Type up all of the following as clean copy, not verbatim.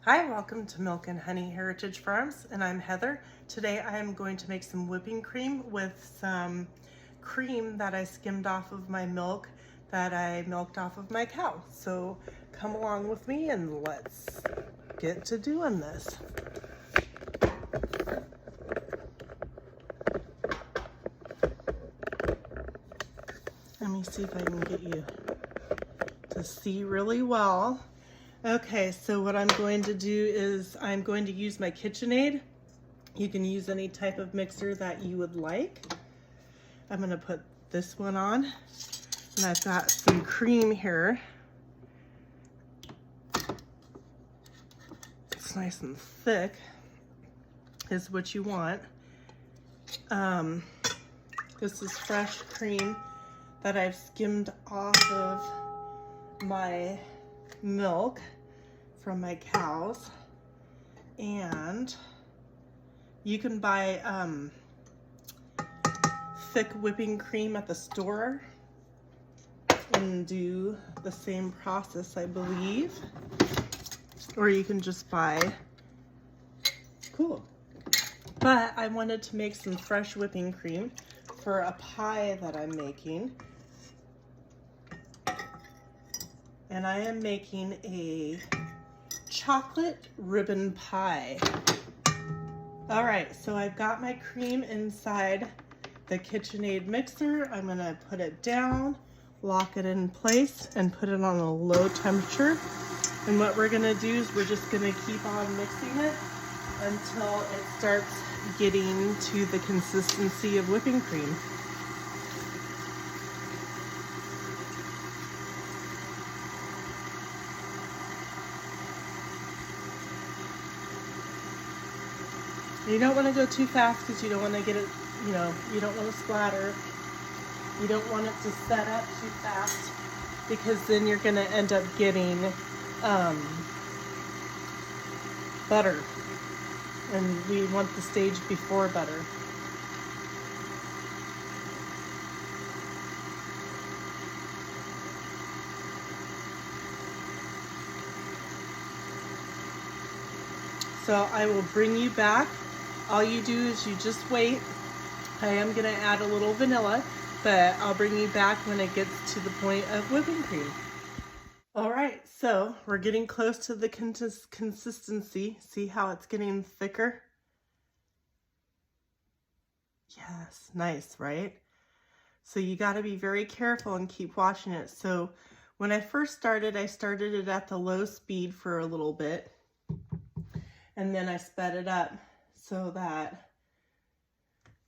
Hi, welcome to Milk and Honey Heritage Farms, and I'm Heather. Today I am going to make some whipping cream with some cream that I skimmed off of my milk that I milked off of my cow. So come along with me and let's get to doing this. Let me see if I can get you to see really well. Okay, so what I'm going to do is I'm going to use my KitchenAid. You can use any type of mixer that you would like. I'm going to put this one on, and I've got some cream here. It's nice and thick, is what you want. This is fresh cream that I've skimmed off of my milk from my cows, and you can buy thick whipping cream at the store and do the same process, I believe, or you can just buy but I wanted to make some fresh whipping cream for a pie that I'm making. And I am making a chocolate ribbon pie. All right, so I've got my cream inside the KitchenAid mixer. I'm gonna put it down, lock it in place, and put it on a low temperature. And what we're gonna do is we're just gonna keep on mixing it until it starts getting to the consistency of whipping cream. You don't want to go too fast because you don't want to get it, you don't want to splatter. You don't want it to set up too fast because then you're going to end up getting butter. And we want the stage before butter. So I will bring you back. All you do is you just wait. I am gonna add a little vanilla, but I'll bring you back when it gets to the point of whipping cream. All right, so we're getting close to the consistency. See how it's getting thicker? Yes, nice, right? So you gotta be very careful and keep watching it. So when I first started, I started it at the low speed for a little bit, and then I sped it up so that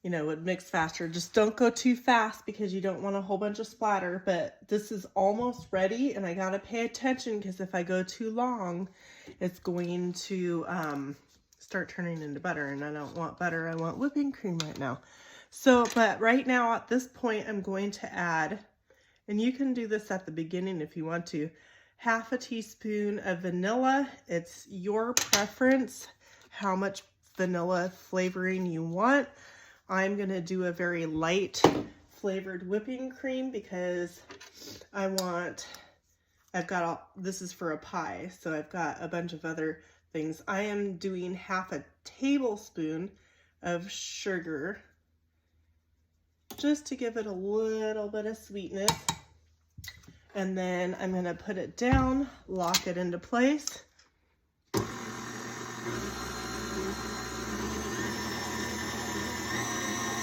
it would mix faster. Just don't go too fast because you don't want a whole bunch of splatter, but this is almost ready, and I gotta pay attention because if I go too long, it's going to start turning into butter, and I don't want butter, I want whipping cream right now. So, but right now at this point, I'm going to add, and you can do this at the beginning if you want to, half a teaspoon of vanilla. It's your preference how much vanilla flavoring you want. I'm gonna do a very light flavored whipping cream because this is for a pie, so I've got a bunch of other things. I am doing half a tablespoon of sugar just to give it a little bit of sweetness. And then I'm gonna put it down, lock it into place.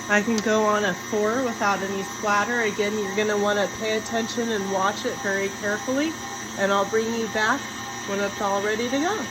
I can go on a 4 without any splatter. Again, you're gonna wanna pay attention and watch it very carefully, and I'll bring you back when it's all ready to go.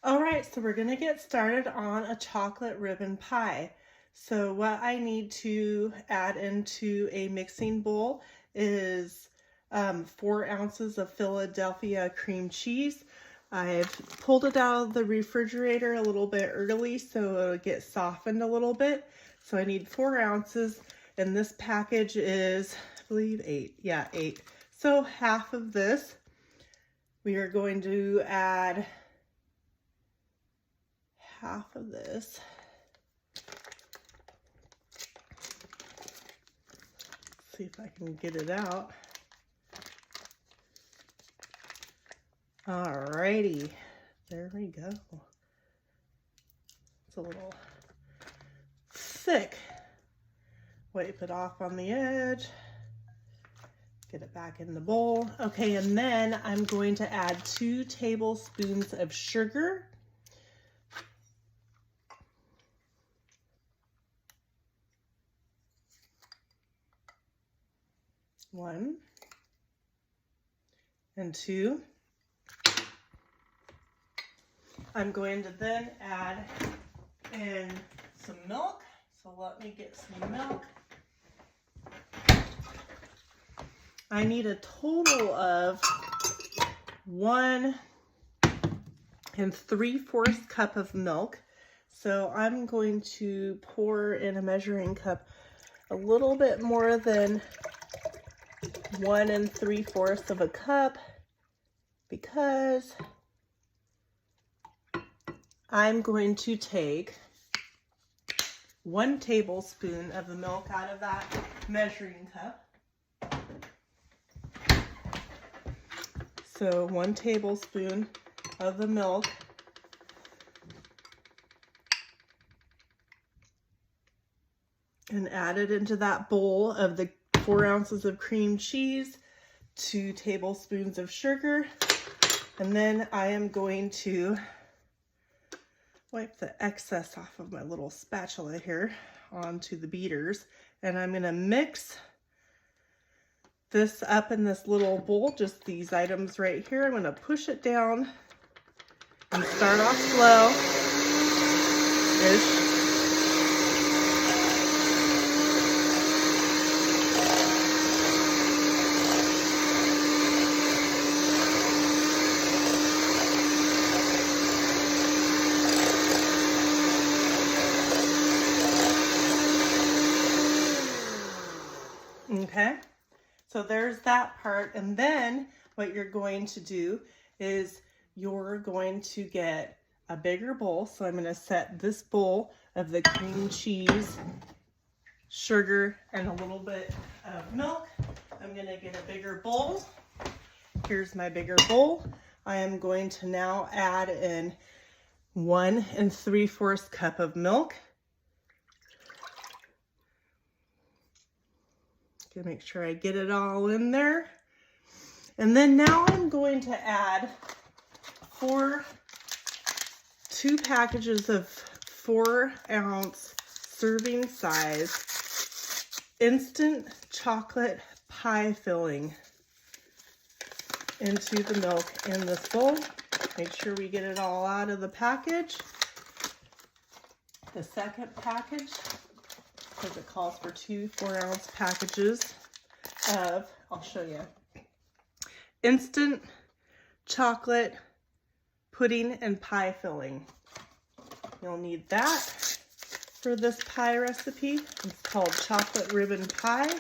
All right, so we're gonna get started on a chocolate ribbon pie. So what I need to add into a mixing bowl is 4 ounces of Philadelphia cream cheese. I've pulled it out of the refrigerator a little bit early so it'll get softened a little bit. So I need 4 ounces, and this package is, I believe, 8. Yeah, 8. So half of this, we are going to add half of this. See if I can get it out. Alrighty, there we go. It's a little thick. Wipe it off on the edge. Get it back in the bowl. Okay, and then I'm going to add 2 tablespoons of sugar. One and 2. I'm going to then add in some milk. So let me get some milk. I need a total of 1 3/4 cup of milk. So I'm going to pour in a measuring cup a little bit more than 1 3/4 of a cup, because I'm going to take 1 tablespoon of the milk out of that measuring cup. So 1 tablespoon of the milk. And add it into that bowl of the 4 ounces of cream cheese, 2 tablespoons of sugar, and then I am going to wipe the excess off of my little spatula here onto the beaters, and I'm going to mix this up in this little bowl, just these items right here. I'm going to push it down and start off slow-ish. Okay, so there's that part, and then what you're going to do is you're going to get a bigger bowl. So I'm going to set this bowl of the cream cheese, sugar, and a little bit of milk. I'm going to get a bigger bowl. Here's my bigger bowl. I am going to now add in 1 3/4 cup of milk. To make sure I get it all in there. And then now I'm going to add 2 packages of 4-ounce serving size instant chocolate pie filling into the milk in this bowl. Make sure we get it all out of the package. The second package, because it calls for 2 4-ounce packages of, I'll show you, instant chocolate pudding and pie filling. You'll need that for this pie recipe. It's called chocolate ribbon pie.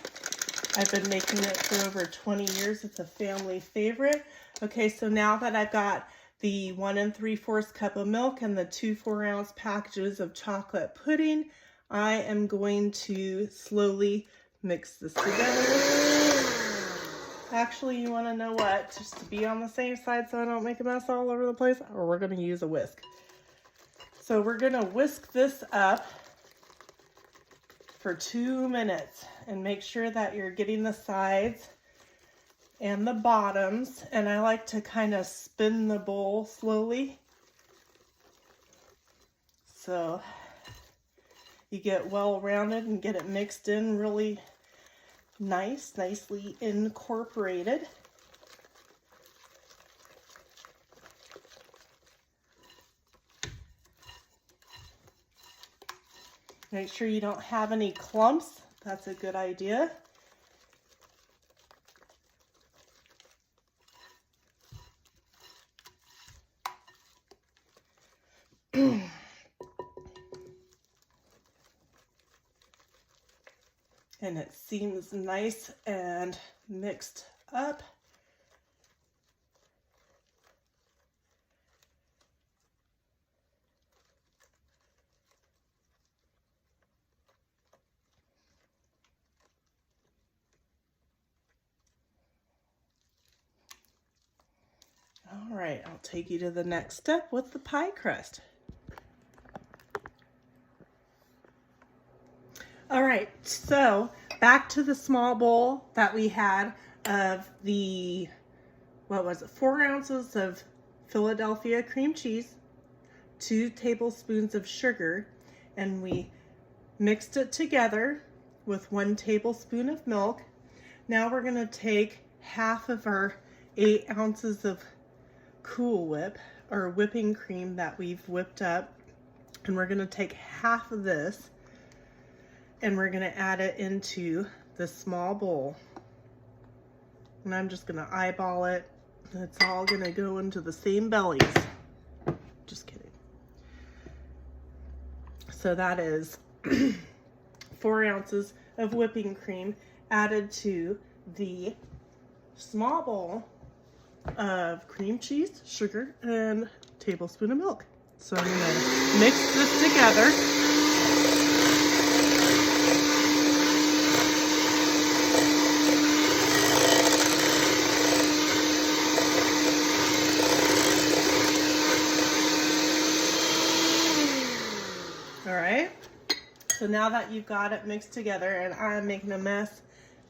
I've been making it for over 20 years. It's a family favorite. Okay, so now that I've got the 1 3/4 cup of milk and the 2 4-ounce packages of chocolate pudding, I am going to slowly mix this together. Actually, you want to know what? Just to be on the safe side so I don't make a mess all over the place, or we're going to use a whisk. So we're going to whisk this up for 2 minutes and make sure that you're getting the sides and the bottoms. And I like to kind of spin the bowl slowly, so you get well rounded and get it mixed in really nicely incorporated. Make sure you don't have any clumps. That's a good idea. And it seems nice and mixed up. All All right, I'll take you to the next step with the pie crust. All right, so back to the small bowl that we had of the, 4 ounces of Philadelphia cream cheese, 2 tablespoons of sugar, and we mixed it together with 1 tablespoon of milk. Now we're gonna take half of our 8 ounces of Cool Whip, or whipping cream that we've whipped up, and we're gonna take half of this and we're gonna add it into this small bowl. And I'm just gonna eyeball it. It's all gonna go into the same bellies. Just kidding. So that is 4 ounces of whipping cream added to the small bowl of cream cheese, sugar, and a tablespoon of milk. So I'm gonna mix this together. All right, so now that you've got it mixed together, and I'm making a mess,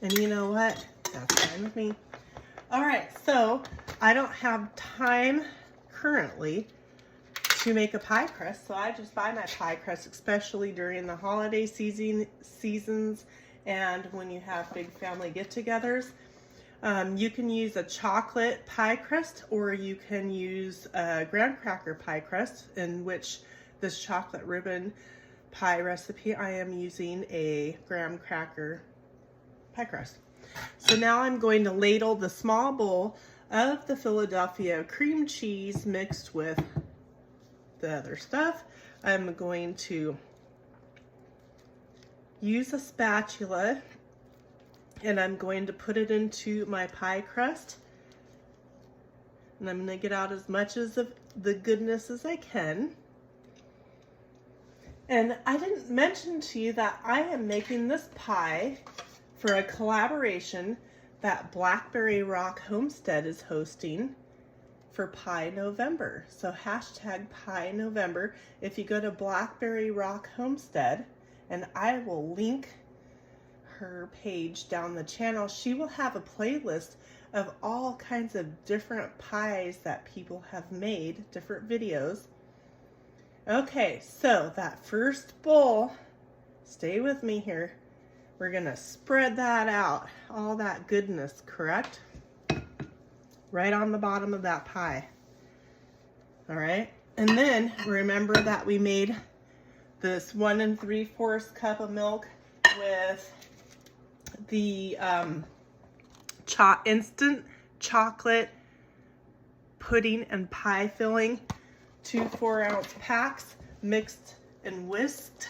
and you know what? That's fine with me. All right, so I don't have time currently to make a pie crust, so I just buy my pie crust, especially during the holiday seasons and when you have big family get-togethers. You can use a chocolate pie crust, or you can use a graham cracker pie crust, in which this chocolate ribbon pie recipe, I am using a graham cracker pie crust. So now I'm going to ladle the small bowl of the Philadelphia cream cheese mixed with the other stuff. I'm going to use a spatula and I'm going to put it into my pie crust. And I'm going to get out as much of the goodness as I can. And I didn't mention to you that I am making this pie for a collaboration that Blackberry Rock Homestead is hosting for Pie November. So hashtag Pie November. If you go to Blackberry Rock Homestead, and I will link her page down the channel, she will have a playlist of all kinds of different pies that people have made, different videos. Okay, so that first bowl, stay with me here. We're gonna spread that out, all that goodness, correct? Right on the bottom of that pie. All right, and then remember that we made this 1 3/4 cup of milk with the instant chocolate pudding and pie filling, 2 4-ounce packs, mixed and whisked,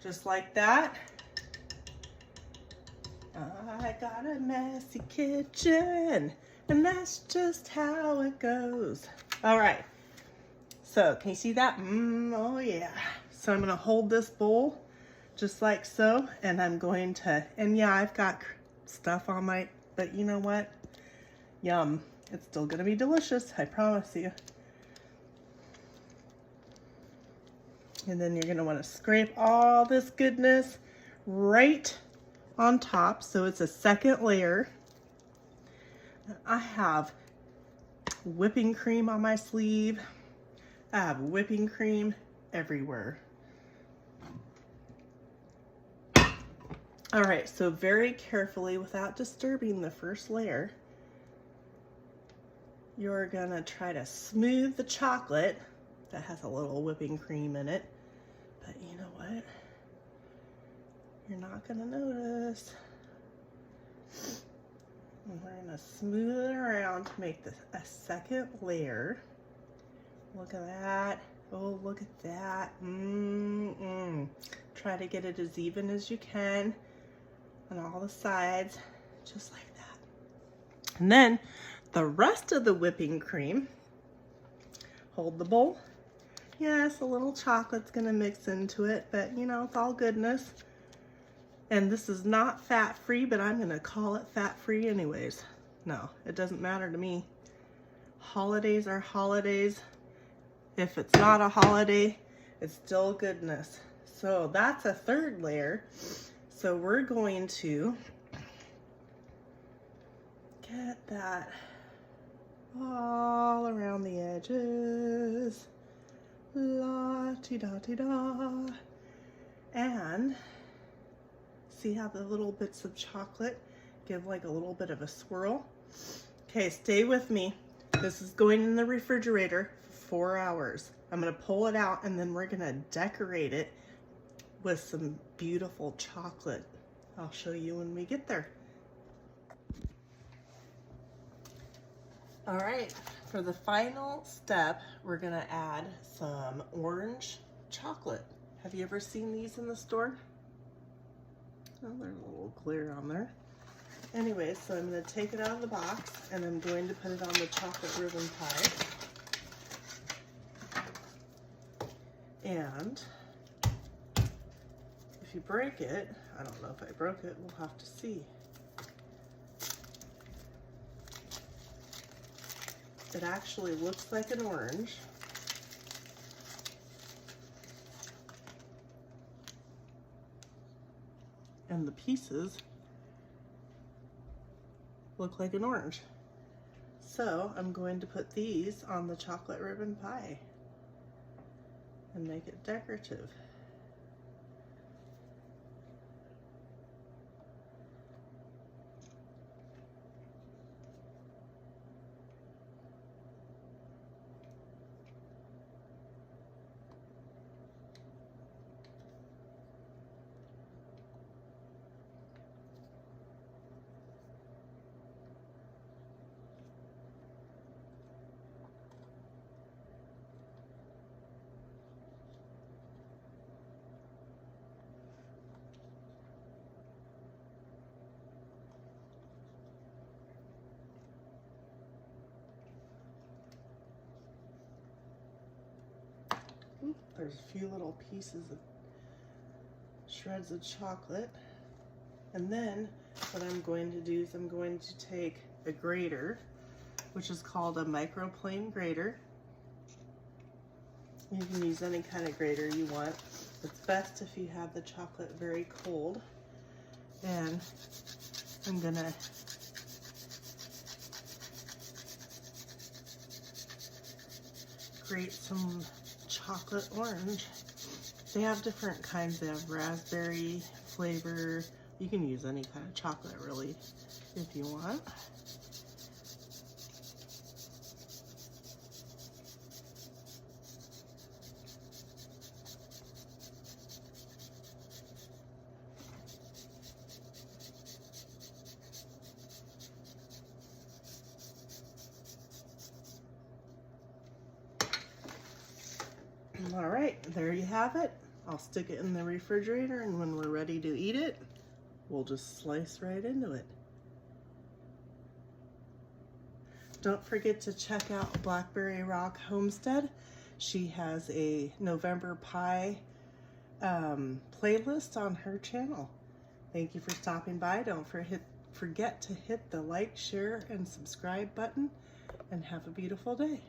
just like that. I got a messy kitchen, and that's just how it goes. All right, so can you see that? Oh yeah. So I'm gonna hold this bowl just like so, and I'm going to, and yeah, I've got stuff on my, but you know what? Yum. It's still gonna be delicious, I promise you. And then you're gonna wanna scrape all this goodness right on top, so it's a second layer. I have whipping cream on my sleeve. I have whipping cream everywhere. All right, so very carefully, without disturbing the first layer, you're gonna try to smooth the chocolate that has a little whipping cream in it. But you know what? You're not gonna notice. And we're gonna smooth it around to make this a second layer. Look at that. Oh, look at that. Try to get it as even as you can on all the sides, just like that. And then the rest of the whipping cream, hold the bowl. Yes, a little chocolate's gonna mix into it, but you know, it's all goodness. And this is not fat-free, but I'm gonna call it fat-free anyways. No, it doesn't matter to me. Holidays are holidays. If it's not a holiday, it's still goodness. So that's a third layer. So we're going to get that all around the edges. La-ti-da-ti-da. And see how the little bits of chocolate give like a little bit of a swirl? Okay, stay with me. This is going in the refrigerator for 4 hours. I'm gonna pull it out and then we're gonna decorate it with some beautiful chocolate. I'll show you when we get there. All right, for the final step, we're gonna add some orange chocolate. Have you ever seen these in the store? Oh, there's a little clear on there. Anyway, so I'm gonna take it out of the box and I'm going to put it on the chocolate ribbon pie. And if you break it, I don't know if I broke it, we'll have to see. It actually looks like an orange. And the pieces look like an orange. So I'm going to put these on the chocolate ribbon pie and make it decorative. There's a few little pieces of shreds of chocolate. And then what I'm going to do is I'm going to take a grater, which is called a microplane grater. You can use any kind of grater you want. It's best if you have the chocolate very cold. And I'm gonna grate some chocolate orange. They have different kinds. They have raspberry flavor. You can use any kind of chocolate really if you want. All right, there you have it. I'll stick it in the refrigerator, and when we're ready to eat it, we'll just slice right into it. Don't forget to check out Blackberry Rock Homestead. She has a November pie playlist on her channel. Thank you for stopping by. Don't forget to hit the like, share, and subscribe button, and have a beautiful day.